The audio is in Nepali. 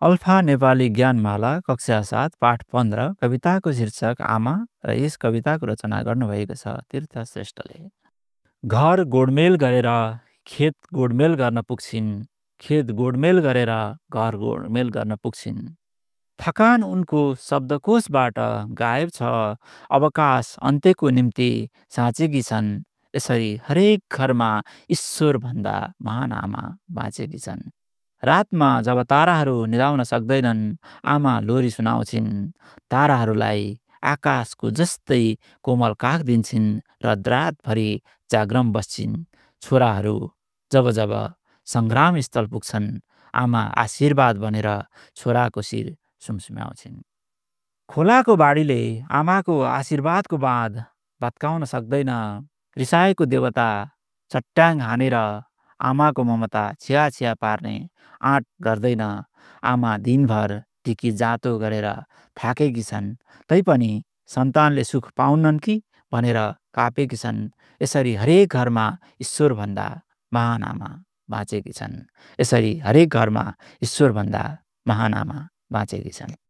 अल्फा नेपाली ज्ञानमाला कक्षा 7 पाठ 15 कविताको शीर्षक आमा र यस कविताको रचना गर्नुभएको छ तीर्थ श्रेष्ठले। घर गोडमेल गरेर खेत गोडमेल गर्न पुग्छिन्, खेत गोडमेल गरेर घर गोडमेल गर्न पुग्छिन्। थकान उनको शब्दकोशबाट गायब छ, अवकाश अन्त्यको निम्ति साँचेकी छन्। यसरी हरेक घरमा ईश्वरभन्दा महान आमा बाँचेकी छन्। रातमा जब ताराहरू निदाउन सक्दैनन्, आमा लोरी सुनाउँछिन्। ताराहरूलाई आकाशको जस्तै कोमल काख दिन्छिन् र रातभरि जाग्रम बस्छिन्। छोराहरू जब जब सङ्ग्रामस्थल पुग्छन्, आमा आशीर्वाद भनेर छोराको शिर सुमसुम्याउँछिन्। खोलाको बाढीले आमाको आशीर्वादको बाँध भत्काउन सक्दैन। रिसाएको देवता चट्याङ हानेर आमाको ममता छिया छिया पार्ने आँट गर्दैन। आमा दिनभर टिकी जाँतो गरेर थाकेकी छन्, तैपनि सन्तानले सुख पाउनन् कि भनेर कापेकी छन्। यसरी हरेक घरमा ईश्वरभन्दा महान आमा बाँचेकी छन्। यसरी हरेक घरमा ईश्वरभन्दा महान आमा बाँचेकी छन्।